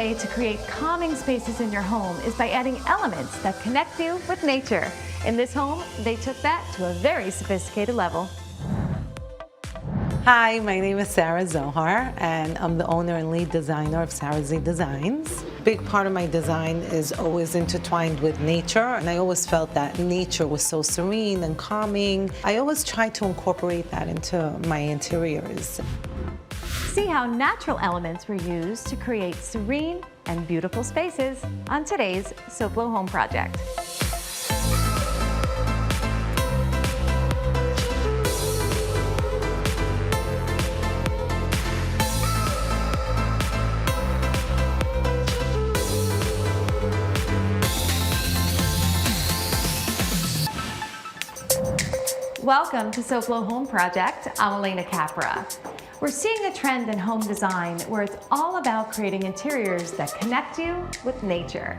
way to create calming spaces in your home is by adding elements that connect you with nature. In this home, they took that to a very sophisticated level. Hi, my name is Sarah Zohar, and I'm the owner and lead designer of Sarah Z Designs. Big part of my design is always intertwined with nature, and I always felt that nature was so serene and calming. I always try to incorporate that into my interiors. See how natural elements were used to create serene and beautiful spaces on today's SoFlo Home Project. Welcome to SoFlo Home Project. I'm Alena Capra. We're seeing a trend in home design where it's all about creating interiors that connect you with nature.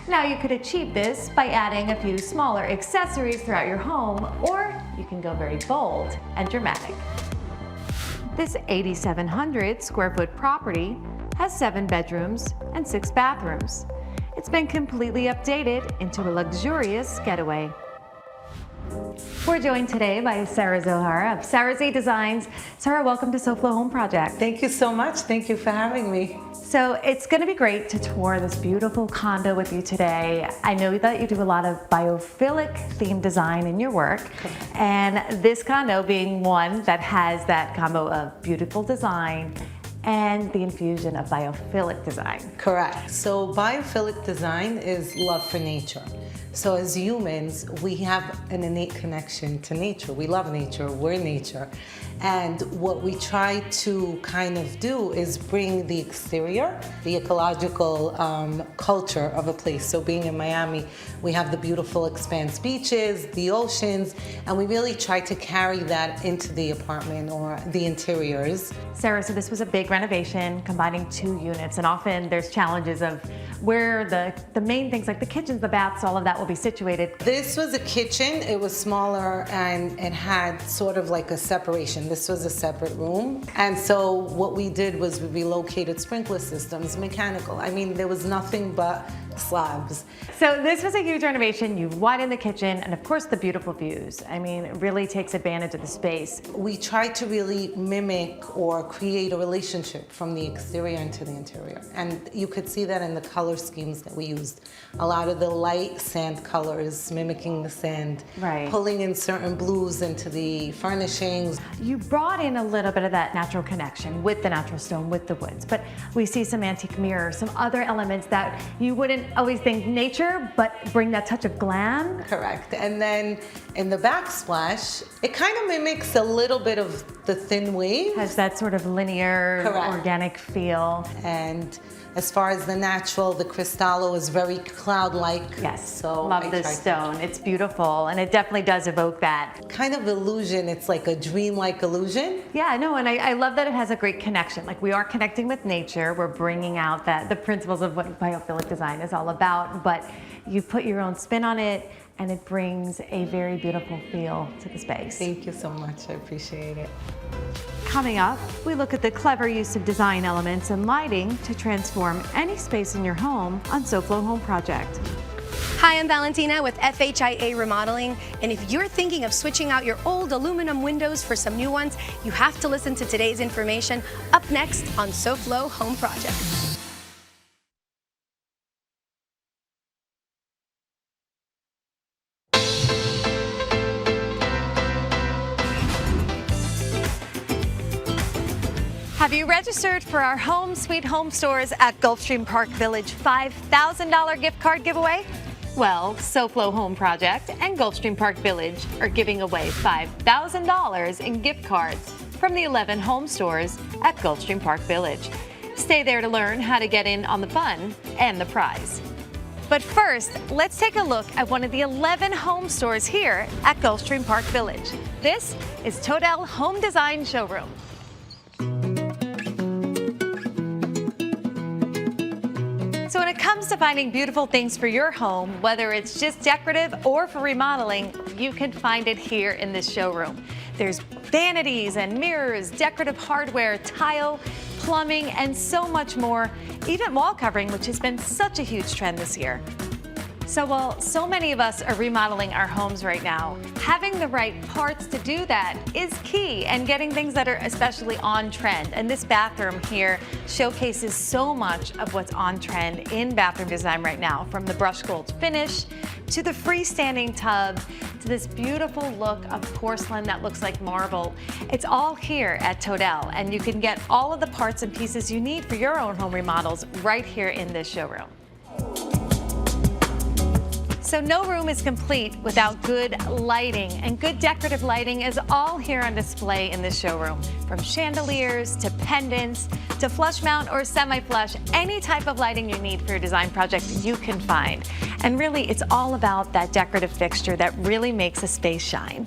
Now you could achieve this by adding a few smaller accessories throughout your home, or you can go very bold and dramatic. This 8,700 square foot property has 7 bedrooms and 6 bathrooms. It's been completely updated into a luxurious getaway. We're joined today by Sarah Zohar of Sarah Z Designs. Sarah, welcome to SoFlo Home Project. Thank you so much. Thank you for having me. So it's going to be great to tour this beautiful condo with you today. I know that you do a lot of biophilic themed design in your work, and this condo being one that has that combo of beautiful design and the infusion of biophilic design. Correct. So biophilic design is love for nature. So as humans, we have an innate connection to nature. We love nature, we're nature. And what we try to kind of do is bring the exterior, the ecological culture of a place. So being in Miami, we have the beautiful expanse beaches, the oceans, and we really try to carry that into the apartment or the interiors. Sarah, so this was a big renovation, combining 2 units, and often there's challenges of where the main things like the kitchens, the baths, all of that will be situated. This was a kitchen. It was smaller and it had sort of like a separation. This was a separate room. And so what we did was we relocated sprinkler systems, mechanical. I mean, there was nothing but slabs. So this was a huge renovation. You widened the kitchen and of course the beautiful views. I mean, it really takes advantage of the space. We tried to really mimic or create a relationship from the exterior into the interior. And you could see that in the color schemes that we used. A lot of the light sand colors, mimicking the sand, right, pulling in certain blues into the furnishings. You brought in a little bit of that natural connection with the natural stone, with the woods, but we see some antique mirrors, some other elements that you wouldn't always think nature, but bring that touch of glam. Correct. And then in the backsplash, it kind of mimics a little bit of the thin waves. Has that sort of linear, correct, organic feel. And as far as the natural, the Cristallo is very cloud-like. Yes, so love this stone. It's beautiful, and it definitely does evoke that kind of illusion. It's like a dreamlike illusion. Yeah, no, and I love that it has a great connection. Like, we are connecting with nature. We're bringing out the principles of what biophilic design is all about, but you put your own spin on it, and it brings a very beautiful feel to the space. Thank you so much. I appreciate it. Coming up, we look at the clever use of design elements and lighting to transform any space in your home on SoFlo Home Project. Hi, I'm Valentina with FHIA Remodeling, and if you're thinking of switching out your old aluminum windows for some new ones, you have to listen to today's information up next on SoFlo Home Project. Have you registered for our Home Sweet Home stores at Gulfstream Park Village $5,000 gift card giveaway? Well, SoFlo Home Project and Gulfstream Park Village are giving away $5,000 in gift cards from the 11 home stores at Gulfstream Park Village. Stay there to learn how to get in on the fun and the prize. But first, let's take a look at one of the 11 home stores here at Gulfstream Park Village. This is Todell Home Design Showroom. So when it comes to finding beautiful things for your home, whether it's just decorative or for remodeling, you can find it here in this showroom. There's vanities and mirrors, decorative hardware, tile, plumbing, and so much more, even wall covering, which has been such a huge trend this year. So while so many of us are remodeling our homes right now, having the right parts to do that is key, and getting things that are especially on trend. And this bathroom here showcases so much of what's on trend in bathroom design right now, from the brushed gold finish to the freestanding tub to this beautiful look of porcelain that looks like marble. It's all here at Todell, and you can get all of the parts and pieces you need for your own home remodels right here in this showroom. So no room is complete without good lighting, and good decorative lighting is all here on display in this showroom. From chandeliers to pendants to flush mount or semi-flush, any type of lighting you need for your design project you can find. And really, it's all about that decorative fixture that really makes a space shine.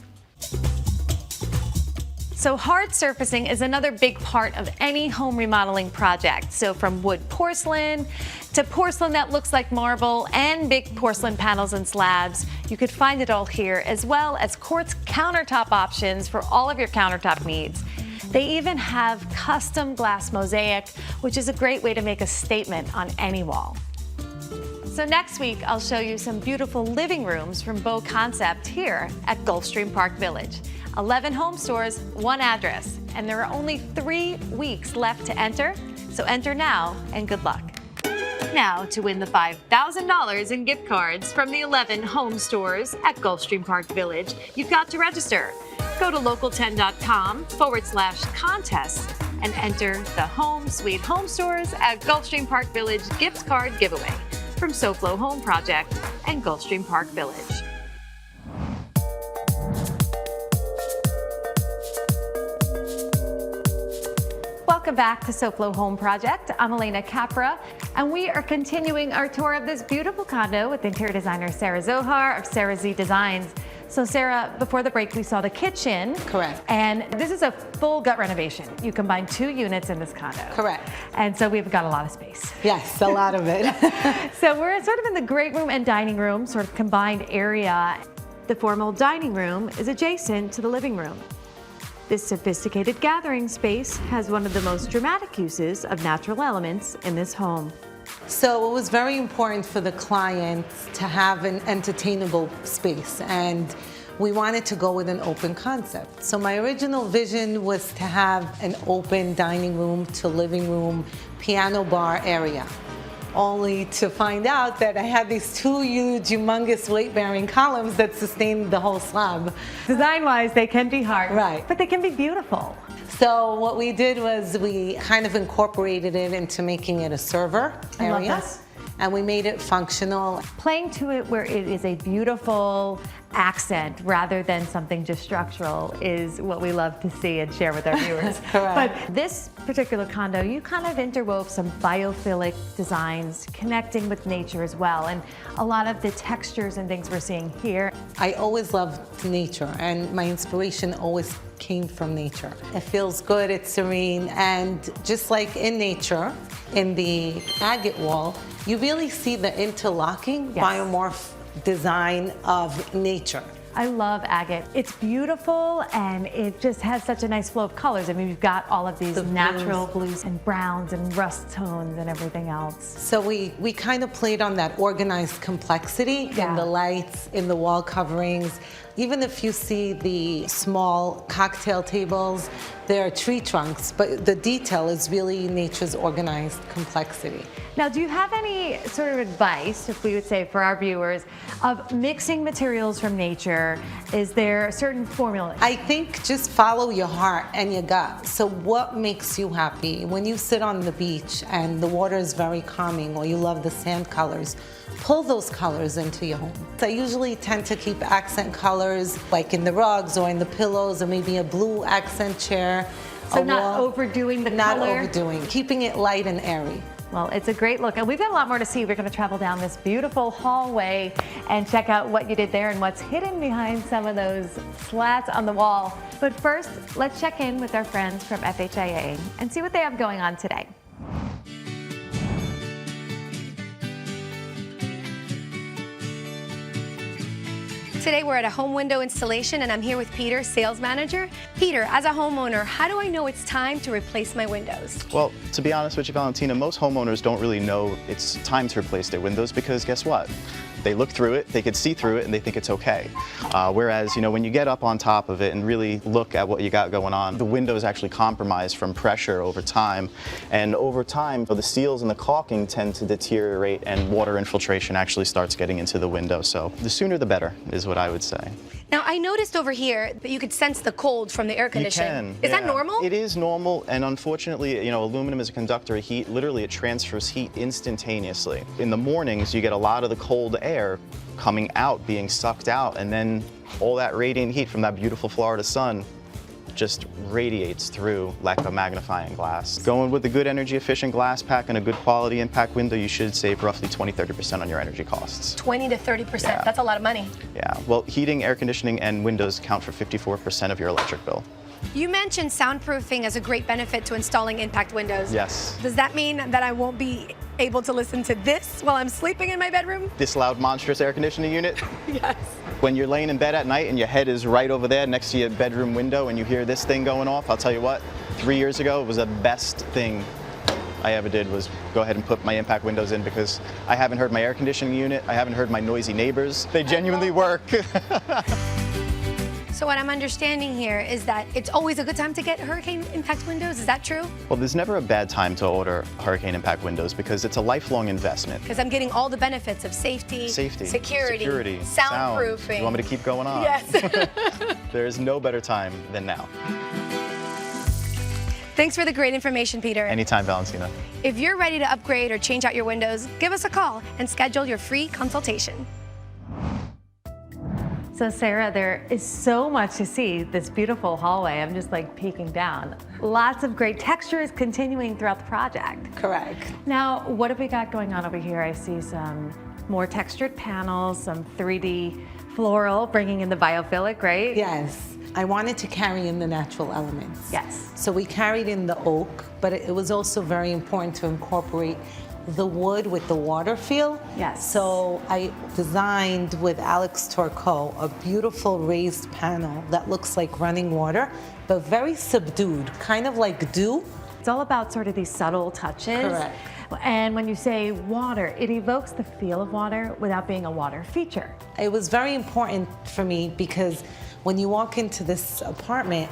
So hard surfacing is another big part of any home remodeling project. So from wood porcelain to porcelain that looks like marble and big porcelain panels and slabs, you could find it all here, as well as quartz countertop options for all of your countertop needs. They even have custom glass mosaic, which is a great way to make a statement on any wall. So next week, I'll show you some beautiful living rooms from Beau Concept here at Gulfstream Park Village. 11 home stores, 1 address, and there are only 3 weeks left to enter, so enter now and good luck. Now, to win the $5,000 in gift cards from the 11 home stores at Gulfstream Park Village, you've got to register. Go to local10.com/contest and enter the Home Sweet Home Stores at Gulfstream Park Village gift card giveaway from SoFlo Home Project and Gulfstream Park Village. Welcome back to SoFlo Home Project. I'm Alena Capra, and we are continuing our tour of this beautiful condo with interior designer Sarah Zohar of Sarah Z Designs. So Sarah, before the break, we saw the kitchen. Correct. And this is a full gut renovation. You combine 2 units in this condo. Correct. And so we've got a lot of space. Yes, a lot of it. So we're sort of in the great room and dining room, sort of combined area. The formal dining room is adjacent to the living room. This sophisticated gathering space has one of the most dramatic uses of natural elements in this home. So it was very important for the client to have an entertainable space, and we wanted to go with an open concept. So my original vision was to have an open dining room to living room, piano bar area, only to find out that I had these 2 huge, humongous weight-bearing columns that sustained the whole slab. Design-wise, they can be hard, Right. but they can be beautiful. So what we did was we kind of incorporated it into making it a server I area. love this. And we made it functional. Playing to it where it is a beautiful accent rather than something just structural is what we love to see and share with our viewers. Correct. But this particular condo, you kind of interwove some biophilic designs, connecting with nature as well, and a lot of the textures and things we're seeing here. I always loved nature, and my inspiration always came from nature. It feels good, it's serene, and just like in nature, in the Agate Wall, you really see the interlocking Yes. biomorph design of nature. I love agate. It's beautiful, and it just has such a nice flow of colors. I mean, we've got all of these The natural blues and browns and rust tones and everything else. So we kind of played on that organized complexity Yeah. in the lights, in the wall coverings. Even if you see the small cocktail tables, they're tree trunks, but the detail is really nature's organized complexity. Now, do you have any sort of advice, if we would say for our viewers, of mixing materials from nature? Is there a certain formula? I think just follow your heart and your gut. So what makes you happy? When you sit on the beach and the water is very calming, or you love the sand colors, pull those colors into your home. I usually tend to keep accent colors like in the rugs or in the pillows, or maybe a blue accent chair. So a not wall. overdoing the Not color? overdoing, keeping it light and airy. Well, it's a great look, and we've got a lot more to see. We're going to travel down this beautiful hallway and check out what you did there and what's hidden behind some of those slats on the wall. But first, let's check in with our friends from FHIA and see what they have going on today. Today we're at a home window installation and I'm here with Peter, sales manager. Peter, as a homeowner, how do I know it's time to replace my windows? Well, to be honest with you, Valentina, most homeowners don't really know it's time to replace their windows because guess what? They look through it, they could see through it, and they think it's okay. Whereas, when you get up on top of it and really look at what you got going on, the window is actually compromised from pressure over time. And over time, the seals and the caulking tend to deteriorate and water infiltration actually starts getting into the window. So the sooner the better is what I would say. Now, I noticed over here that you could sense the cold from the air conditioning. Is that normal? It is normal, and unfortunately, aluminum is a conductor of heat. Literally, it transfers heat instantaneously. In the mornings, you get a lot of the cold air coming out, being sucked out, and then all that radiant heat from that beautiful Florida sun just radiates through like a magnifying glass. Going with a good energy efficient glass pack and a good quality impact window, you should save roughly 20–30% on your energy costs. 20 to 30%, Yeah. That's a lot of money. Yeah, well, heating, air conditioning, and windows account for 54% of your electric bill. You mentioned soundproofing as a great benefit to installing impact windows. Yes. Does that mean that I won't be able to listen to this while I'm sleeping in my bedroom? This loud, monstrous air conditioning unit? Yes. When you're laying in bed at night and your head is right over there next to your bedroom window and you hear this thing going off, I'll tell you what, 3 years ago, it was the best thing I ever did was go ahead and put my impact windows in because I haven't heard my air conditioning unit, I haven't heard my noisy neighbors. They genuinely work. So what I'm understanding here is that it's always a good time to get hurricane impact windows. Is that true? Well, there's never a bad time to order hurricane impact windows because it's a lifelong investment. Because I'm getting all the benefits of safety, security, soundproofing. Sound. You want me to keep going on? Yes. There's no better time than now. Thanks for the great information, Peter. Anytime, Valentina. If you're ready to upgrade or change out your windows, give us a call and schedule your free consultation. So Sarah, there is so much to see, this beautiful hallway. I'm just like peeking down. Lots of great textures continuing throughout the project. Correct. Now, what have we got going on over here? I see some more textured panels, some 3D floral, bringing in the biophilic, right? Yes. I wanted to carry in the natural elements. Yes. So we carried in the oak, but it was also very important to incorporate the wood with the water feel. Yes. So I designed with Alex Turco a beautiful raised panel that looks like running water, but very subdued, kind of like dew. It's all about sort of these subtle touches. Correct. And when you say water, it evokes the feel of water without being a water feature. It was very important for me because when you walk into this apartment,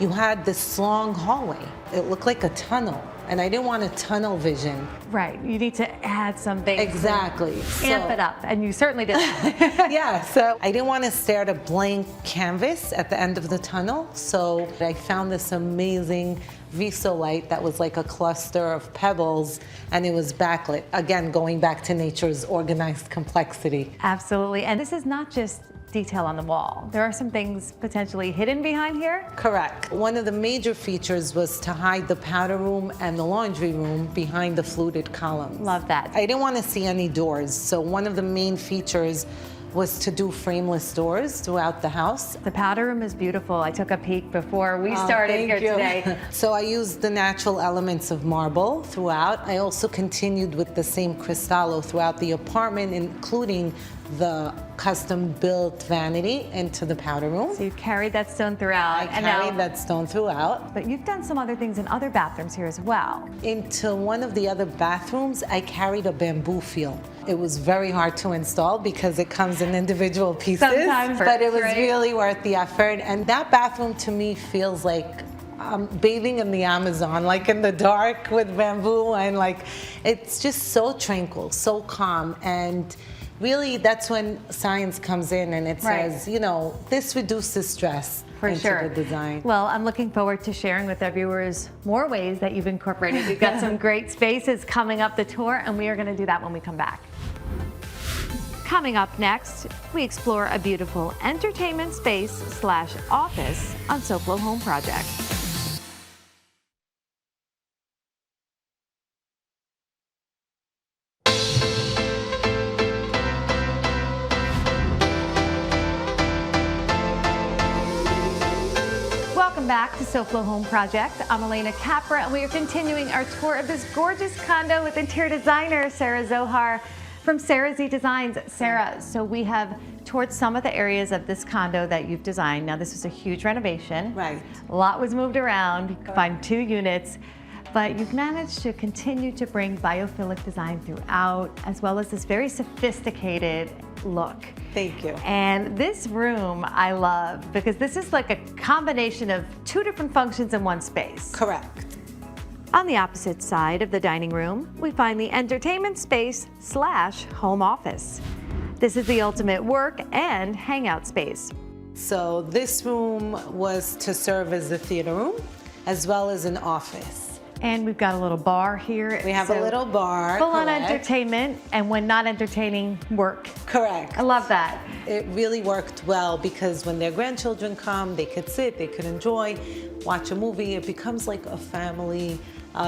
you had this long hallway. It looked like a tunnel, and I didn't want a tunnel vision. Right, you need to add something. Exactly. Amp it up, and you certainly did that. Yeah, so I didn't want to stare at a blank canvas at the end of the tunnel, so I found this amazing Viso light that was like a cluster of pebbles, and it was backlit. Again, going back to nature's organized complexity. Absolutely, and this is not just detail on the wall. There are some things potentially hidden behind here. Correct. One of the major features was to hide the powder room and the laundry room behind the fluted columns. Love that. I didn't want to see any doors, so one of the main features was to do frameless doors throughout the house. The powder room is beautiful. I took a peek before we started here today. So I used the natural elements of marble throughout. I also continued with the same cristallo throughout the apartment, including the custom-built vanity into the powder room. So you carried that stone throughout. I carried that stone throughout. But you've done some other things in other bathrooms here as well. Into one of the other bathrooms, I carried a bamboo feel. It was very hard to install because it comes in individual pieces. Sometimes, but it was right? really worth the effort. And that bathroom to me feels like bathing in the Amazon, like in the dark with bamboo, and like it's just so tranquil, so calm. And really, that's when science comes in and it says, this reduces stress into the design. Well, I'm looking forward to sharing with our viewers more ways that you've incorporated. We've got some great spaces coming up the tour, and we are going to do that when we come back. Coming up next, we explore a beautiful entertainment space / office on SoFlo Home Project. Welcome back to SoFlo Home Project. I'm Alena Capra, and we are continuing our tour of this gorgeous condo with interior designer Sarah Zohar. from Sarah Z Designs. Sarah, so we have toured some of the areas of this condo that you've designed. Now this was a huge renovation. Right. A lot was moved around. You could find 2 units. But you've managed to continue to bring biophilic design throughout, as well as this very sophisticated look. Thank you. And this room I love because this is like a combination of 2 different functions in one space. Correct. On the opposite side of the dining room, we find the entertainment space / home office. This is the ultimate work and hangout space. So this room was to serve as a theater room as well as an office. And we've got a little bar here. We have a little bar. Full on correct. entertainment, and when not entertaining, work. Correct. I love that. It really worked well because when their grandchildren come, they could sit, they could enjoy, watch a movie. It becomes like a family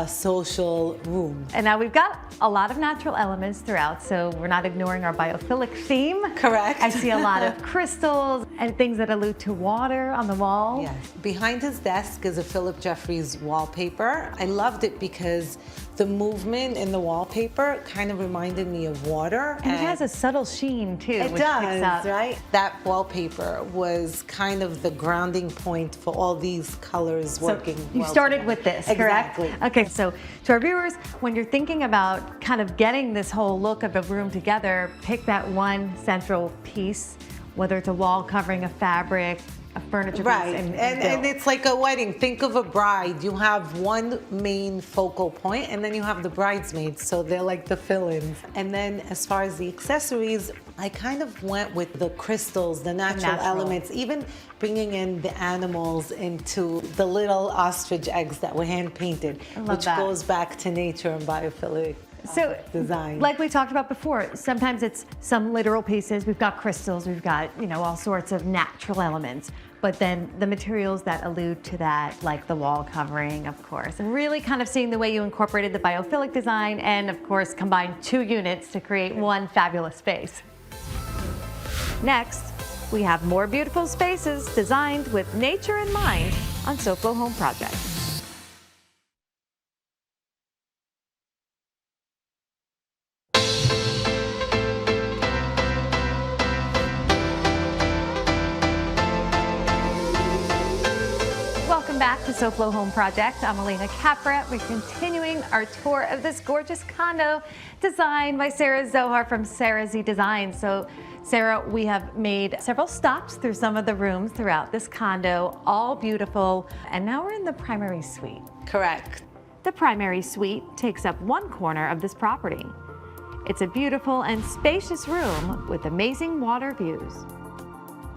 social room. And now we've got a lot of natural elements throughout, so we're not ignoring our biophilic theme. Correct. I see a lot of crystals and things that allude to water on the wall. Yes. Behind his desk is a Philip Jeffries wallpaper. I loved it because the movement in the wallpaper kind of reminded me of water. And it has a subtle sheen too, It which does, picks up. right? That wallpaper was kind of the grounding point for all these colors working. You well started together. with this, Exactly. correct? Okay, so to our viewers, when you're thinking about kind of getting this whole look of a room together, pick that one central piece, whether it's a wall covering, a fabric, a furniture Right, piece, and build. it's like a wedding. Think of a bride. You have one main focal point, and then you have the bridesmaids, so they're like the fill-ins. And then as far as the accessories, I kind of went with the crystals, the natural elements, even bringing in the animals into the little ostrich eggs that were hand-painted, which that. goes back to nature and biophilic. So, design. like we talked about before, sometimes it's some literal pieces. We've got crystals, we've got, all sorts of natural elements. But then the materials that allude to that, like the wall covering, of course. And really kind of seeing the way you incorporated the biophilic design and, of course, combined 2 units to create one fabulous space. Next, we have more beautiful spaces designed with nature in mind on SoFlo Home Project. Welcome back to SoFlo Home Project. I'm Alena Capra. We're continuing our tour of this gorgeous condo designed by Sarah Zohar from Sarah Z Designs. So, Sarah, we have made several stops through some of the rooms throughout this condo, all beautiful, and now we're in the primary suite. Correct. The primary suite takes up one corner of this property. It's a beautiful and spacious room with amazing water views.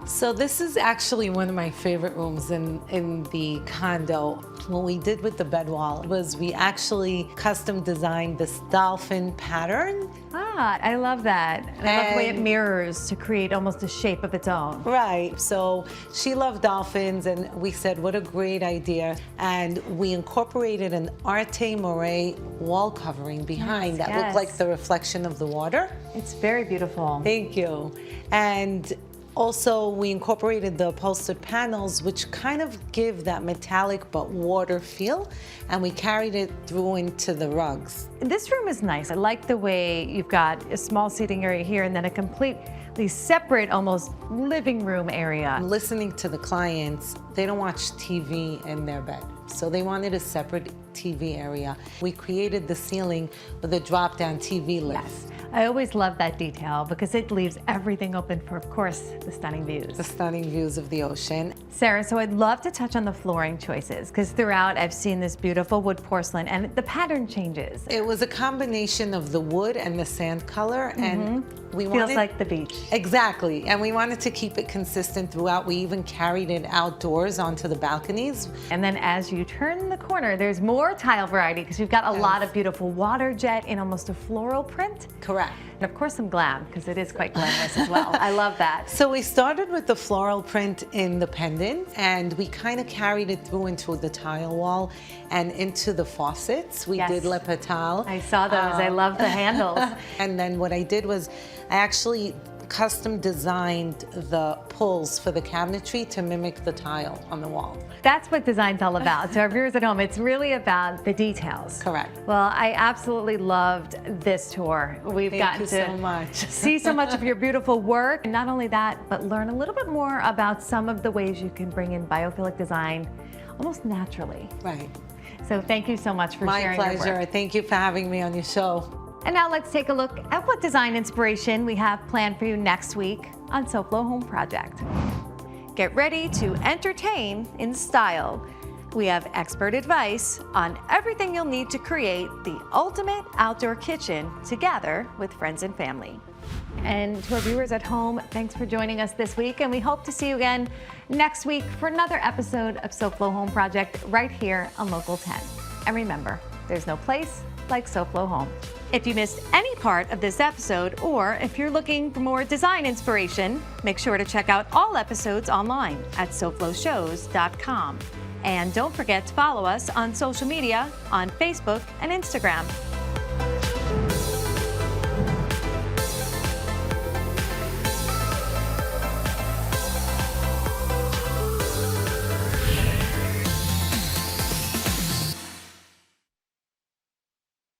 So this is actually one of my favorite rooms in the condo. What we did with the bed wall was we actually custom designed this dolphin pattern. Ah, I love that. And I love the way it mirrors to create almost a shape of its own. Right, so she loved dolphins and we said, what a great idea. And we incorporated an Arte Moray wall covering behind that looked like the reflection of the water. It's very beautiful. Thank you. And also, we incorporated the upholstered panels, which kind of give that metallic but water feel, and we carried it through into the rugs. This room is nice. I like the way you've got a small seating area here and then a completely separate, almost living room area. Listening to the clients, they don't watch TV in their bed, so they wanted a separate TV area. We created the ceiling with a drop-down TV lift. Yes. I always love that detail because it leaves everything open for, of course, the stunning views. The stunning views of the ocean. Sarah, so I'd love to touch on the flooring choices because throughout I've seen this beautiful wood porcelain and the pattern changes. It was a combination of the wood and the sand color, and we wanted... Feels like the beach. Exactly, and we wanted to keep it consistent throughout. We even carried it outdoors onto the balconies. And then as you turn the corner, there's more tile variety because you've got a lot of beautiful water jet in almost a floral print. Correct. And of course some glam because it is quite glamorous as well. I love that. So we started with the floral print in the pendant and we kind of carried it through into the tile wall and into the faucets. We did Le Pétale. I saw those. I love the handles. And then what I did was I actually custom designed the pulls for the cabinetry to mimic the tile on the wall. That's what design's all about. So our viewers at home, it's really about the details. Correct. Well, I absolutely loved this tour. We've gotten to so much. see so much of your beautiful work. And not only that, but learn a little bit more about some of the ways you can bring in biophilic design almost naturally. Right. So thank you so much for sharing your work. My pleasure. Thank you for having me on your show. And now let's take a look at what design inspiration we have planned for you next week on SoFlo Home Project. Get ready to entertain in style. We have expert advice on everything you'll need to create the ultimate outdoor kitchen together with friends and family. And to our viewers at home, thanks for joining us this week, and we hope to see you again next week for another episode of SoFlo Home Project right here on Local 10. And remember, there's no place like SoFlo Home. If you missed any part of this episode, or if you're looking for more design inspiration, make sure to check out all episodes online at sofloshows.com. And don't forget to follow us on social media on Facebook and Instagram.